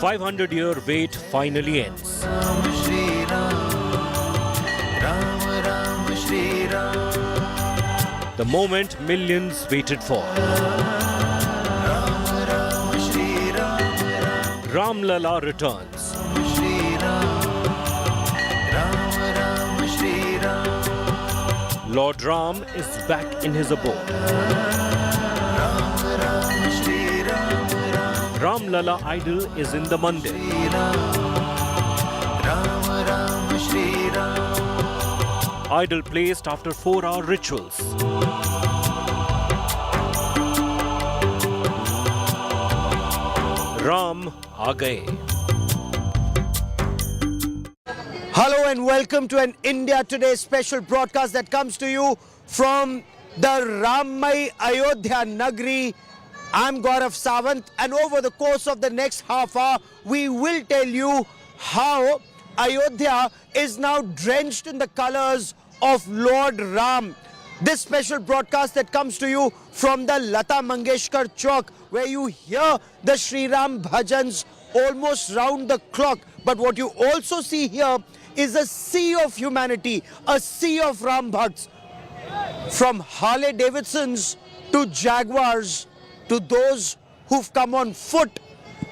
500-year wait finally ends. The moment millions waited for. Ram Lalla returns. Lord Ram is back in his abode. Ram Lalla idol is in the mandir. Idol placed after 4-hour rituals. Ram aa gaye. Hello and welcome to an India Today special broadcast that comes to you from the Rammai Ayodhya Nagri. I'm Gaurav Sawant, and over the course of the next half hour, we will tell you how Ayodhya is now drenched in the colors of Lord Ram. This special broadcast that comes to you from the Lata Mangeshkar Chowk, where you hear the Sri Ram bhajans almost round the clock. But what you also see here is a sea of humanity, a sea of Ram Bhakts. From Harley Davidsons to Jaguars to those who've come on foot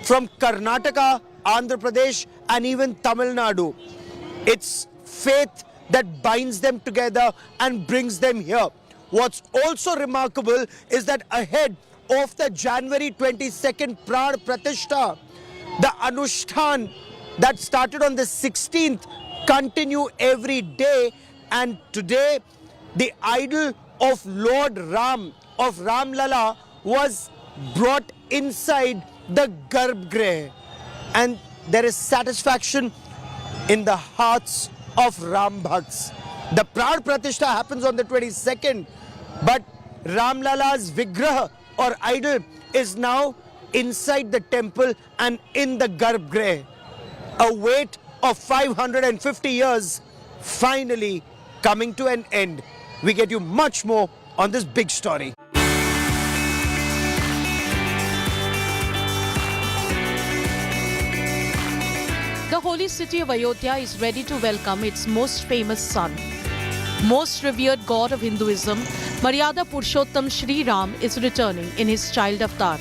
from Karnataka, Andhra Pradesh and even Tamil Nadu. It's faith that binds them together and brings them here. What's also remarkable is that ahead of the January 22nd Pran Pratishtha, the Anushthan that started on the 16th continue every day, and today the idol of Lord Ram, of Ram Lalla, was brought inside the Garbhagriha, and there is satisfaction in the hearts of Ram Bhakts. The Pran Pratishtha happens on the 22nd, but Ram Lalla's Vigraha or idol is now inside the temple and in the Garbhagriha. A wait of 550 years finally coming to an end. We get you much more on this big story. The holy city of Ayodhya is ready to welcome its most famous son. Most revered god of Hinduism, Maryada Purushottam Sri Ram is returning in his child avatar.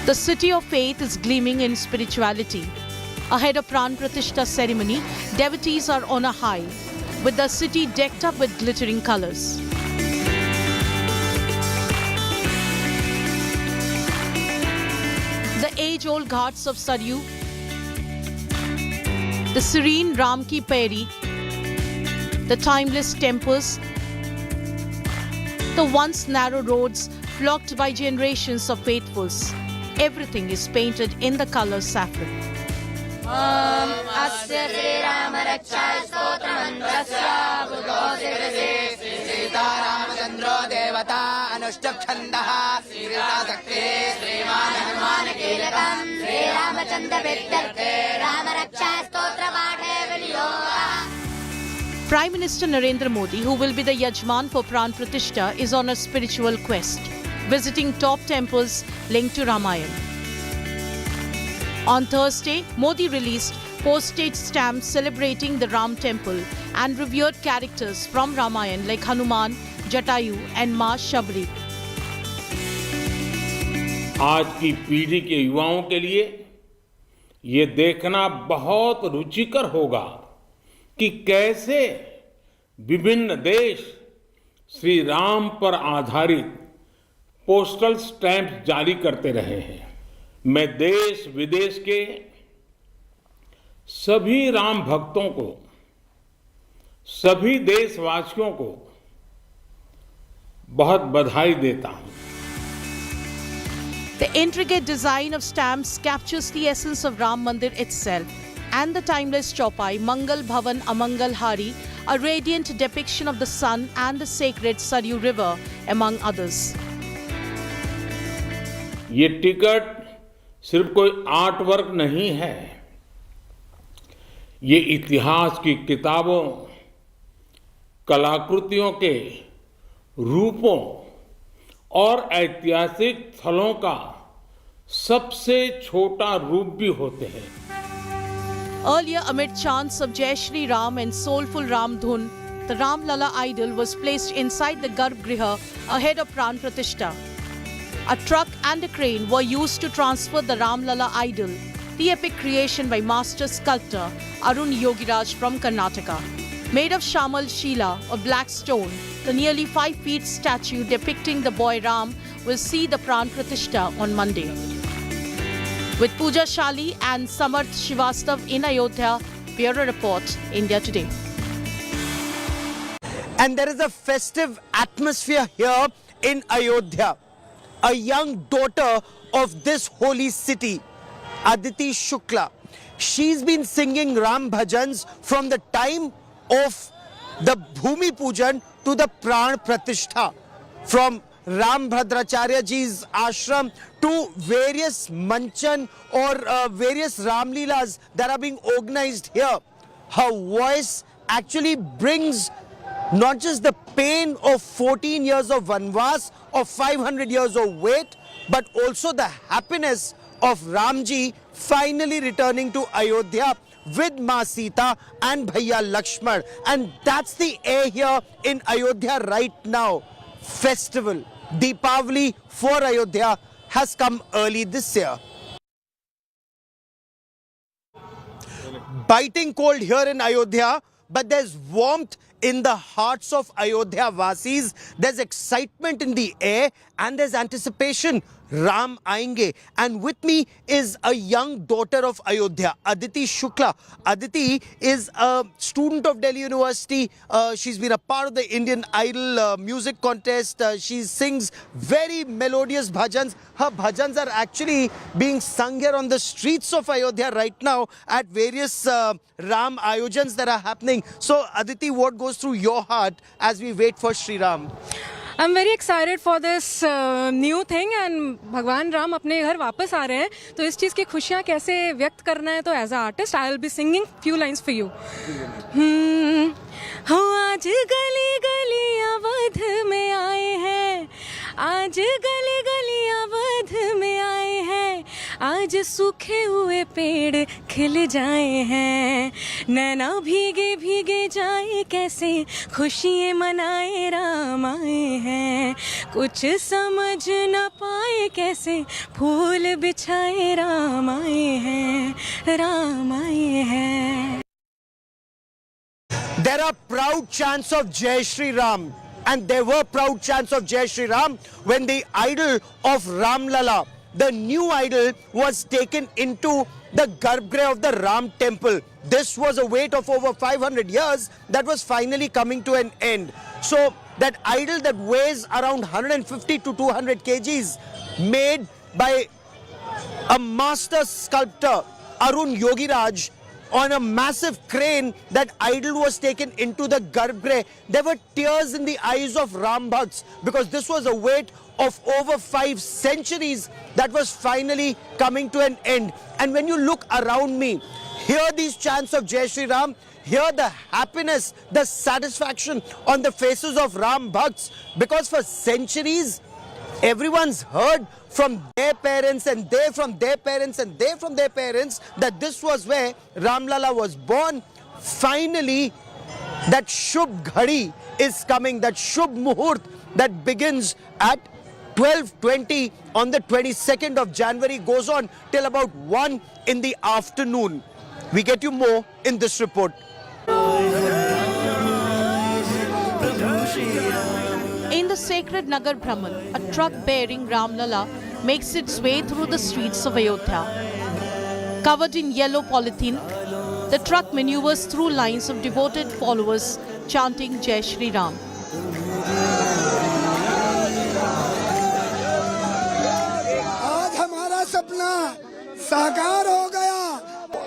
The city of faith is gleaming in spirituality. Ahead of Pran Pratishtha ceremony, devotees are on a high, with the city decked up with glittering colors. The age-old ghats of Saryu, the serene Ram Ki Pairi, the timeless temples, the once narrow roads flocked by generations of faithfuls. Everything is painted in the color saffron. Prime Minister Narendra Modi, who will be the Yajman for Pran Pratishtha, is on a spiritual quest, visiting top temples linked to Ramayana. On Thursday, Modi released postage stamps celebrating the Ram temple and revered characters from Ramayana like Hanuman, Jatayu and Ma Shabri. आज की पीढ़ी के युवाओं के लिए ये देखना बहुत रुचिकर होगा कि कैसे विभिन्न देश श्री राम पर आधारित पोस्टल स्टैंप जारी करते रहे हैं। मैं देश विदेश के सभी राम भक्तों को, सभी देशवासियों को बहुत बधाई देता हूं। The intricate design of stamps captures the essence of Ram Mandir itself, and the timeless chaupai Mangal Bhavan Amangal Hari, a radiant depiction of the sun and the sacred Saryu River, among others. ये ticket सिर्फ कोई art work नहीं है, ये इतिहास की किताबों, कलाकृतियों के रूपों और ऐतिहासिक स्थलों का सबसे छोटा रूप भी होते हैं। Earlier, amid chants of Jai Shri Ram and soulful Ram Dhun, the Ram Lalla idol was placed inside the Garbhgriha ahead of Pran Pratishta. A truck and a crane were used to transfer the Ram Lalla idol, the epic creation by master sculptor Arun Yogiraj from Karnataka. Made of Shamal Sheela, a black stone, the nearly 5 feet statue depicting the boy Ram will see the Pran Pratishta on Monday. With Pooja Shali and Samarth Shivastav in Ayodhya, Bureau Report, India Today. And there is a festive atmosphere here in Ayodhya. A young daughter of this holy city, Aditi Shukla. She's been singing Ram Bhajans from the time of the Bhumi Pujan to the Pran Pratishtha. From Ram Bhadracharya ji's ashram to various manchan or various Ram Leelas that are being organized here. Her voice actually brings not just the pain of 14 years of Vanvas, of 500 years of wait, but also the happiness of Ramji finally returning to Ayodhya with Ma Sita and Bhaiya Lakshman. And that's the air here in Ayodhya right now. Festival, Deepavali for Ayodhya has come early this year. Biting cold here in Ayodhya, but there's warmth in the hearts of Ayodhya Vasis. There's excitement in the air and there's anticipation. Ram aayenge. And with me is a young daughter of Ayodhya, Aditi Shukla. Aditi is a student of Delhi University. She's been a part of the Indian Idol music contest. She sings very melodious bhajans. Her bhajans are actually being sung here on the streets of Ayodhya right now at various Ram Ayojans that are happening. So Aditi, what goes through your heart as we wait for Sri Ram? I'm very excited for this new thing and भगवान राम अपने घर वापस आ रहे हैं तो इस चीज़ की खुशियाँ कैसे व्यक्त करना है तो as a artist I will be singing few lines for you हो आज गली गली अवध में आए हैं आज गली गली अवध में आए हैं आज सूखे हुए पेड़ खिल जाए हैं नैना भीगे भीगे जाए कैसे खुशियाँ मनाए राम आए हैं कुछ समझ न पाए कैसे फूल बिछाए राम आए हैं राम आए हैं. There are proud chants of Jai Shri Ram, and there were proud chants of Jai Shri Ram when the idol of Ram Lalla, the new idol, was taken into the Garbhgriha of the Ram temple. This was a wait of over 500 years that was finally coming to an end. So that idol that weighs around 150 to 200 kgs, made by a master sculptor, Arun Yogiraj, on a massive crane, that idol was taken into the Garbhgriha. There were tears in the eyes of Ram Bhakts because this was a wait of over 5 centuries that was finally coming to an end. And when you look around me, hear these chants of Jai Shri Ram, hear the happiness, the satisfaction on the faces of Ram Bhakts, because for centuries everyone's heard from their parents and they from their parents and they from their parents that this was where Ram Lalla was born. Finally, that Shubh Ghadi is coming, that Shubh Muhurt that begins at 12:20 on the 22nd of January, goes on till about 1 in the afternoon. We get you more in this report. In the sacred Nagar Brahman, a truck bearing Ram Lalla makes its way through the streets of Ayodhya. Covered in yellow polythene, the truck maneuvers through lines of devoted followers chanting Jai Shri Ram. आज हमारा सपना साकार हो गया.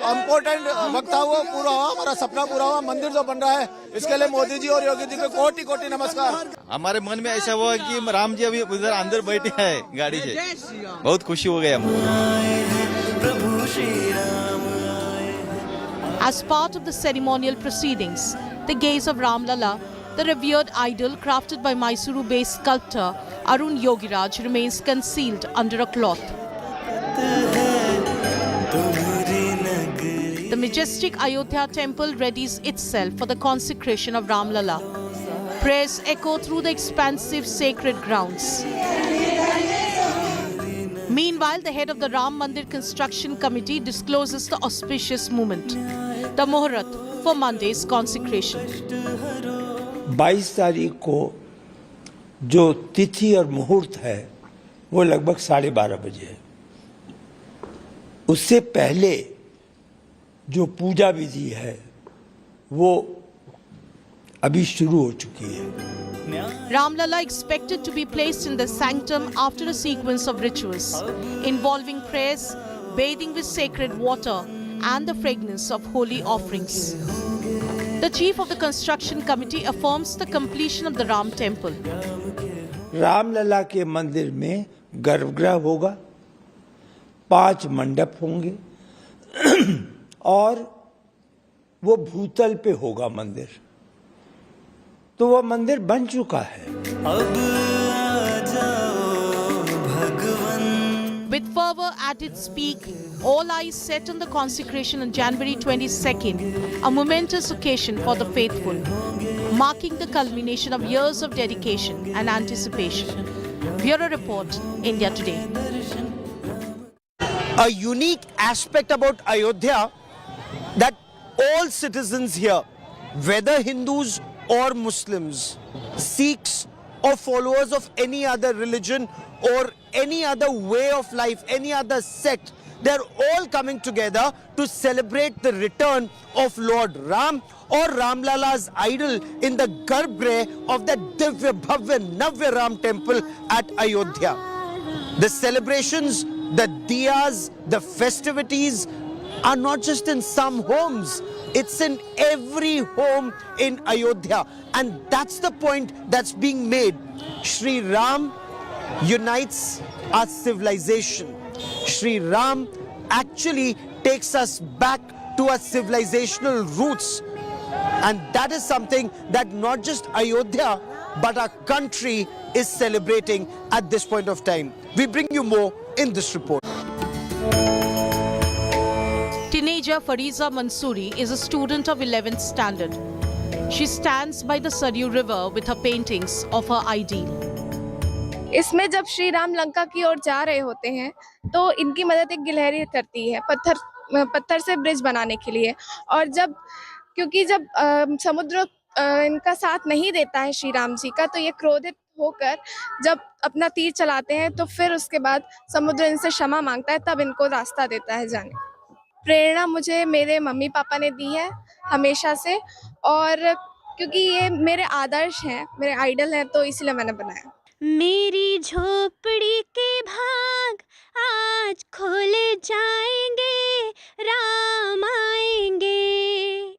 Important वक्ता हुआ पूरा हुआ, हमारा सपना पूरा हुआ. मंदिर जो बन रहा है इसके लिए मोदी जी और योगी जी को कोटि कोटि नमस्कार. हमारे मन में ऐसा हुआ कि राम जी अभी उधर अंदर बैठे हैं गाड़ी से, बहुत खुशी हो गया. As part of the ceremonial proceedings, the gaze of Ram Lalla, the revered idol crafted by Mysuru-based sculptor Arun Yogiraj, remains concealed under a cloth. The majestic Ayodhya temple readies itself for the consecration of Ram Lalla. Prayers echo through the expansive sacred grounds. Meanwhile, the head of the Ram Mandir Construction Committee discloses the auspicious moment, the Muhurat for Monday's consecration. 22 तारीख को जो तिथि और मुहूर्त है वो लगभग 12:30 बजे है। उससे पहले जो पूजा विधि है वो अभी शुरू हो चुकी है। Ram Lalla expected to be placed in the sanctum after a sequence of rituals involving prayers, bathing with sacred water, and the fragrance of holy offerings. The chief of the construction committee affirms the completion of the Ram temple. Ram Lalla के मंदिर में गर्भगृह होगा, 5 मंडप होंगे और वो भूतल पे होगा मंदिर। तो वो मंदिर बन चुका है। With fervor at its peak, all eyes set on the consecration on January 22nd, a momentous occasion for the faithful, marking the culmination of years of dedication and anticipation. Bureau Report, India Today. A unique aspect about Ayodhya that all citizens here, whether Hindus or Muslims, Sikhs or followers of any other religion or any other way of life, any other sect, they're all coming together to celebrate the return of Lord Ram or Ram Lala's idol in the Garbhagriha of the Divya Bhavya Navya Ram temple at Ayodhya. The celebrations, the diyas, the festivities are not just in some homes, it's in every home in Ayodhya, and that's the point that's being made. Shri Ram unites our civilization. Shri Ram actually takes us back to our civilizational roots, and that is something that not just Ayodhya but our country is celebrating at this point of time. We bring you more in this report. Teenager Fariza Mansoori is a student of 11th standard. She stands by the Saryu River with her paintings of her ideal. इसमें जब श्री राम लंका की ओर जा रहे होते हैं तो इनकी मदद एक गिलहरी करती है पत्थर से ब्रिज बनाने के लिए। और क्योंकि जब समुद्र इनका साथ नहीं देता है श्री राम जी का, तो ये क्रोधित होकर जब अपना तीर चलाते हैं तो फिर उसके बाद समुद्र इनसे क्षमा मांगता है, तब इनको रास्ता देता है जाने। प्रेरणा मुझे मेरे मम्मी पापा ने दी है हमेशा से, और क्योंकि ये मेरे आदर्श हैं, मेरे आइडल हैं, तो इसलिए मैंने बनाया। मेरी झोपड़ी के भाग आज खुल जाएंगे, राम आएंगे।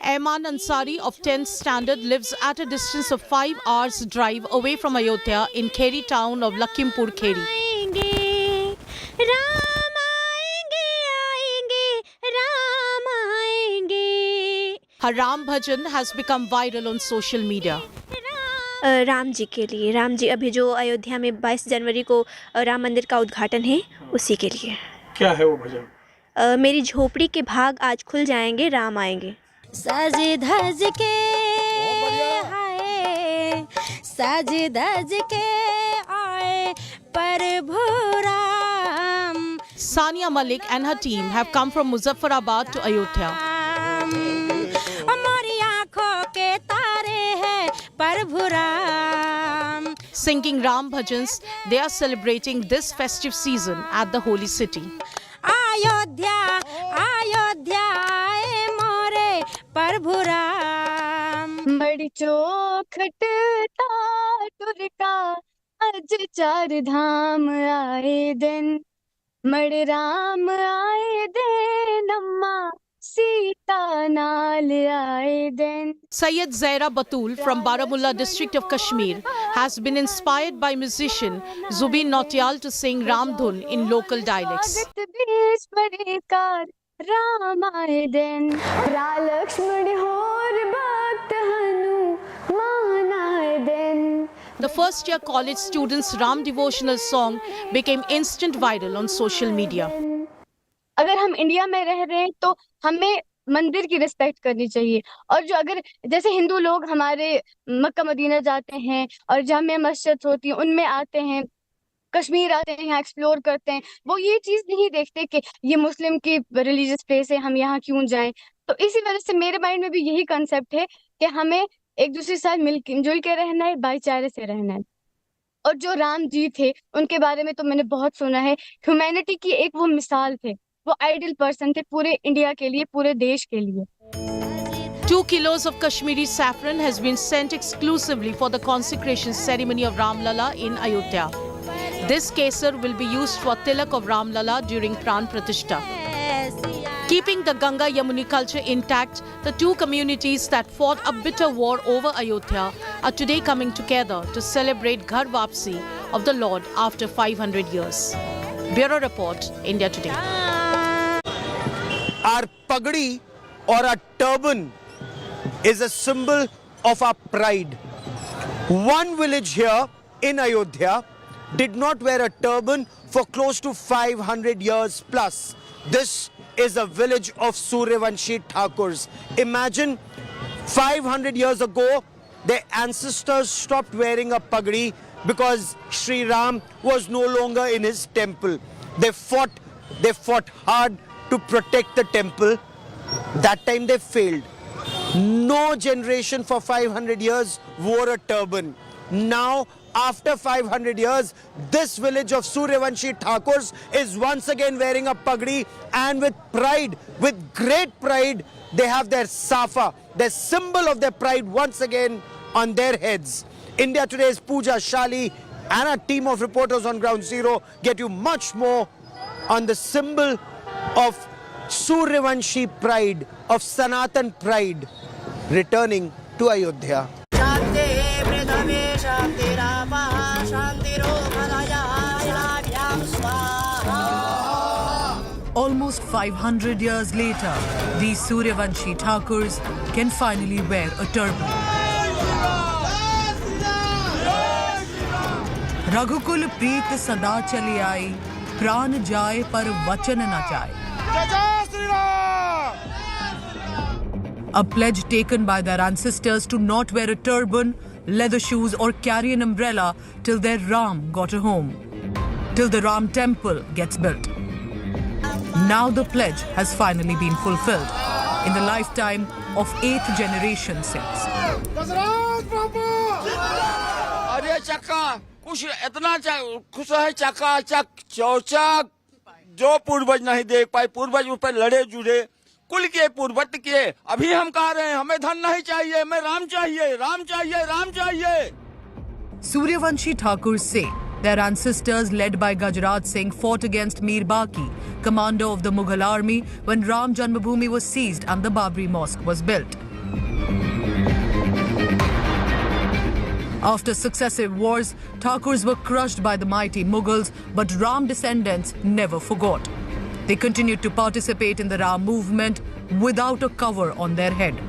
Ayman Ansari of 10th standard lives at a distance of 5 hours drive away from Ayodhya in Kheri town of Lakhimpur Kheri. Her Ram bhajan has become viral on social media. Ram ji के लिए, राम जी अभी जो अयोध्या में 22 जनवरी को राम मंदिर का उद्घाटन है, उसी के लिए। क्या है वो भजन? मेरी झोपड़ी के भाग आज खुल जाएंगे, राम आएंगे। सज धज के आए, सज धज के आए प्रभु Ram. Sania Malik and her team have come from Muzaffarabad to Ayodhya. हमारी आँखों के तारे हैं प्रभु Ram. Singing Ram bhajans, they are celebrating this festive season at the holy city. Ayodhya Ayodhya आए मोरे प्रभु राम। बड़ी चौखट टाटुर का अज 4 धाम आए दिन, मड़ राम आए दिन, अम्मा सीता नाल आए दिन। Sayyid Zaira Batul from Baramulla district of Kashmir has been inspired by musician Zubin Nautiyal to sing Ram Dhun in local dialects. Ram आए दिन, लक्ष्मण होर भक्त हनुमान आए दिन, The first-year college students' Ram devotional song became instant viral on social media. अगर हम India में रह रहे हैं तो हमें मंदिर की रिस्पेक्ट करनी चाहिए। और जो अगर जैसे हिंदू लोग हमारे मक्का मदीना जाते हैं और जामिया मस्जिद होती है उनमें आते हैं, कश्मीर आते हैं, यहाँ एक्सप्लोर करते हैं, वो ये चीज नहीं देखते कि ये मुस्लिम की रिलीजियस प्लेस है, हम यहाँ क्यों जाएं। तो इसी वजह से मेरे माइंड में भी यही कंसेप्ट है कि हमें एक दूसरे के साथ मिलजुल के रहना है, भाईचारे से रहना है। और जो राम जी थे उनके बारे में तो मैंने बहुत सुना है, ह्यूमैनिटी की एक वो मिसाल थे, वो आइडियल पर्सन थे पूरे इंडिया के लिए, पूरे देश के लिए। 2 kilos of Kashmiri saffron has been sent exclusively for the consecration ceremony of Ram Lalla in Ayodhya. This kesar will be used for tilak of Ram Lalla during Pran Pratishtha. Keeping the Ganga Yamuni culture intact, the two communities that fought a bitter war over Ayodhya are today coming together to celebrate Ghar Vapsi of the Lord after 500 years. Bureau Report, India Today. Our pagadi or our turban is a symbol of our pride. One village here in Ayodhya did not wear a turban for close to 500 years plus. This is a village of Suryavanshi Thakurs. Imagine 500 years ago, their ancestors stopped wearing a pagadi because Sri Ram was no longer in his temple. They fought hard to protect the temple. That time they failed. No generation for 500 years wore a turban. Now, after 500 years, this village of Suryavanshi Thakurs is once again wearing a pagadi, and with pride, with great pride, they have their safa, their symbol of their pride once again on their heads. India Today's Pooja Shali and a team of reporters on Ground Zero get you much more on the symbol of Suryavanshi pride, of Sanatan pride, returning to Ayodhya. Almost 500 years later, these Suryavanshi Thakurs can finally wear a turban. Raghukul Preet Sada Chali Aayi, Pran Jaye Par Vachan Na Jaye. A pledge taken by their ancestors to not wear a turban, leather shoes or carry an umbrella till their Ram got a home, till the Ram temple gets built. Now the pledge has finally been fulfilled in the lifetime of 8th generation Sikhs. अरे चक्का कुछ इतना खुश है, चक्का चक चौचक जो पूर्वज नहीं देख पाए, पूर्वज उस पर लड़े जुड़े, कुल के पूर्वत किए। अभी हम कह रहे हैं हमें धन नहीं चाहिए, हमें राम चाहिए, राम चाहिए, राम चाहिए। Suryavanshi Thakurs say their ancestors led by Gajraj Singh fought against Mir Baqi, commander of the Mughal army, when Ram Janmabhoomi was seized and the Babri Mosque was built. After successive wars, Thakurs were crushed by the mighty Mughals, but Ram descendants never forgot. They continued to participate in the Ram movement without a cover on their head.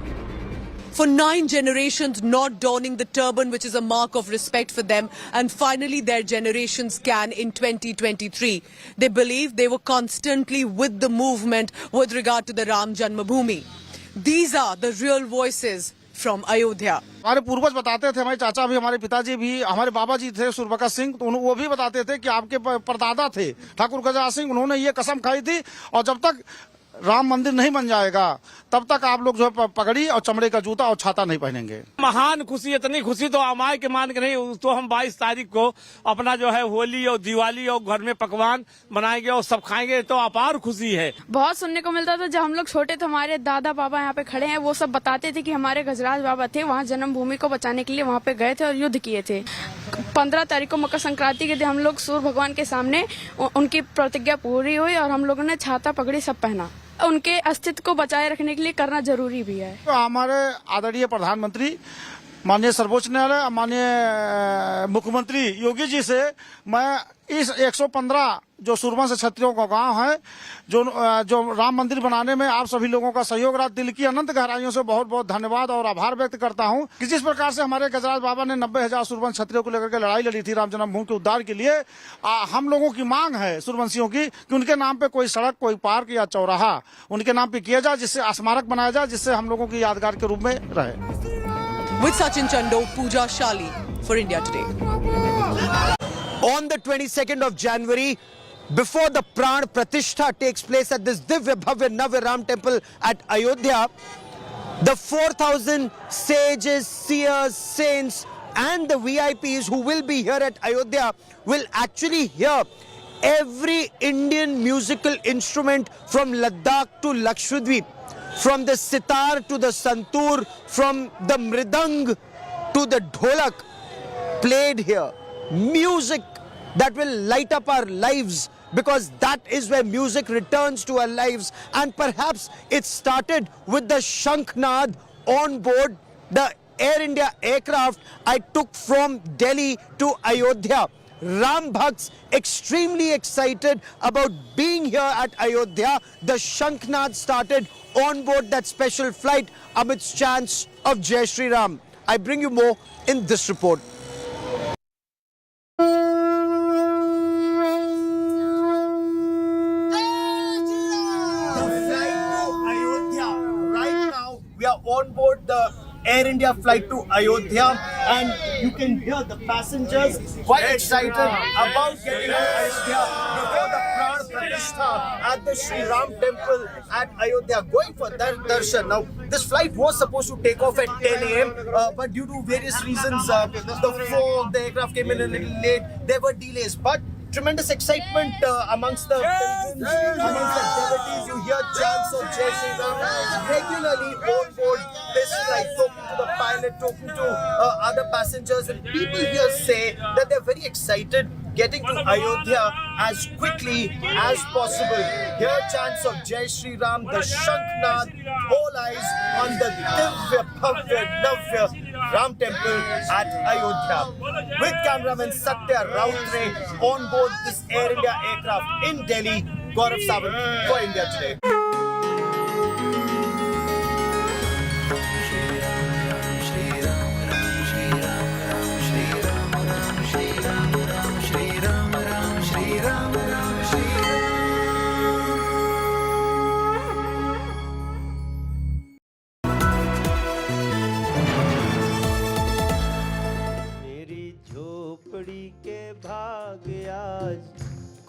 For 9 generations not donning the turban, which is a mark of respect for them, and finally their generations can in 2023. They believe they were constantly with the movement with regard to the Ram Janmabhoomi. These are the real voices from Ayodhya. हमारे पूर्वज बताते थे, हमारे चाचा भी, हमारे पिताजी भी, हमारे बाबा जी थे सुरबका सिंह, तो वो भी बताते थे कि आपके परदादा थे ठाकुर गजराज सिंह, उन्होंने ये कसम खाई थी और जब तक राम मंदिर नहीं बन जाएगा तब तक आप लोग जो है पगड़ी और चमड़े का जूता और छाता नहीं पहनेंगे। महान खुशी, इतनी खुशी तो अमाय के मान के नहीं। तो हम 22 तारीख को अपना जो है होली और दिवाली और घर में पकवान बनाएंगे और सब खाएंगे, तो अपार खुशी है। बहुत सुनने को मिलता था जब हम लोग छोटे थे, हमारे दादा बाबा यहाँ पे खड़े हैं, वो सब बताते थे कि हमारे गजराज बाबा थे, वहाँ जन्मभूमि को बचाने के लिए वहाँ पे गए थे और युद्ध किए थे। 15 तारीख को मकर संक्रांति के दिन हम लोग सूर्य भगवान के सामने उनकी प्रतिज्ञा पूरी हुई और हम लोगों ने छाता पगड़ी सब पहना। उनके अस्तित्व को बचाए रखने के लिए करना जरूरी भी है। तो हमारे आदरणीय प्रधानमंत्री, माननीय सर्वोच्च न्यायालय, माननीय मुख्यमंत्री योगी जी से मैं इस 115 जो सूरवंश क्षत्रियों का गांव है, जो राम मंदिर बनाने में आप सभी लोगों का सहयोग रहा, दिल की अनंत गहराइयों से बहुत बहुत धन्यवाद और आभार व्यक्त करता हूं कि जिस प्रकार से हमारे गजराज बाबा ने 90,000 सूरवंश क्षत्रियों को लेकर के लड़ाई लड़ी थी राम जन्मभूमि के उद्धार के लिए। हम लोगों की मांग है सूरवंशियों की कि उनके नाम पे कोई सड़क, कोई पार्क या चौराहा उनके नाम पे किया जाए, जिससे स्मारक बनाया जाए, जिससे हम लोगों की यादगार के रूप में रहे। With Sachin Chando, Pooja Shali for India Today. On the 22nd of January, before the Pran Pratishtha takes place at this Divya Bhavya Navya Ram temple at Ayodhya, the 4,000 sages, seers, saints and the VIPs who will be here at Ayodhya will actually hear every Indian musical instrument from Ladakh to Lakshadweep, from the sitar to the santoor, from the mridang to the dholak played here. Music that will light up our lives, because that is where music returns to our lives. And perhaps it started with the Shankhnad on board the Air India aircraft I took from Delhi to Ayodhya. Ram Bhakts extremely excited about being here at Ayodhya. The Shankhnad started on board that special flight amidst chants of Jai Shri Ram. I bring you more in this report. We are on board the Air India flight to Ayodhya, and you can hear the passengers quite excited about getting to Ayodhya before the Pran Pratishtha at the Sri Ram temple at Ayodhya, going for their darshan. Now, this flight was supposed to take off at 10 a.m., but due to various reasons, the fog, the aircraft came in a little late, there were delays. But tremendous excitement amongst the pilgrims, amongst the devotees. You hear chants of Jai Shri Ram regularly on board this flight, talking to the pilot, talking to other passengers, and people here say that they're very excited getting to Ayodhya as quickly as possible. Here chants of Jai Shri Ram, the Shankhnad, all eyes on the Divya Bhavya Navya Ram temple at Ayodhya. With cameraman Satya Rautre on board this Air India aircraft in Delhi, Gaurav Sawant for India Today.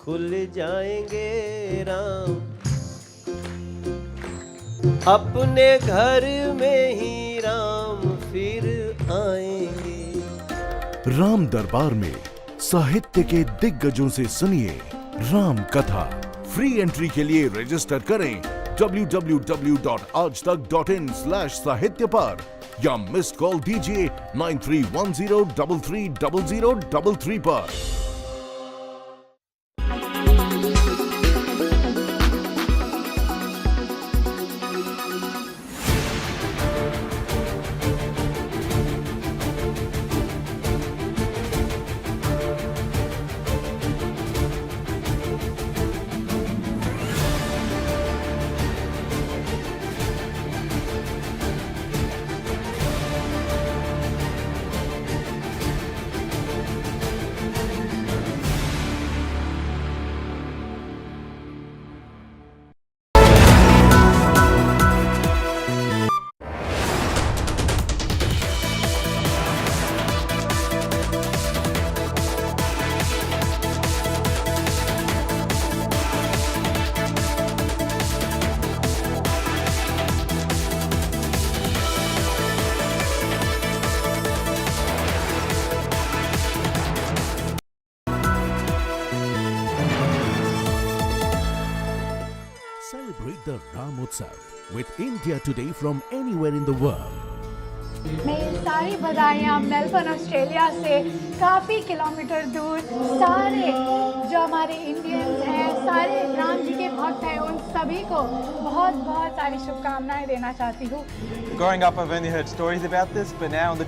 खुल जाएंगे राम, अपने घर में ही राम फिर आएंगे। राम दरबार में साहित्य के दिग्गजों से सुनिए राम कथा। फ्री एंट्री के लिए रजिस्टर करें www.aajtak.in/साहित्य पर या मिस्ड कॉल दीजिए 9310330033 पर। Celebrate the Ram Utsav with India Today from anywhere in the world. मैं ये सारी बधाइयाँ मेलबर्न ऑस्ट्रेलिया से काफ़ी किलोमीटर दूर सारे जो हमारे इंडियंस हैं, सारे राम जी के भक्त हैं, उन सभी को बहुत बहुत सारी शुभकामनाएं देना चाहती हूँ। Growing up, I've only heard stories about this, but now on the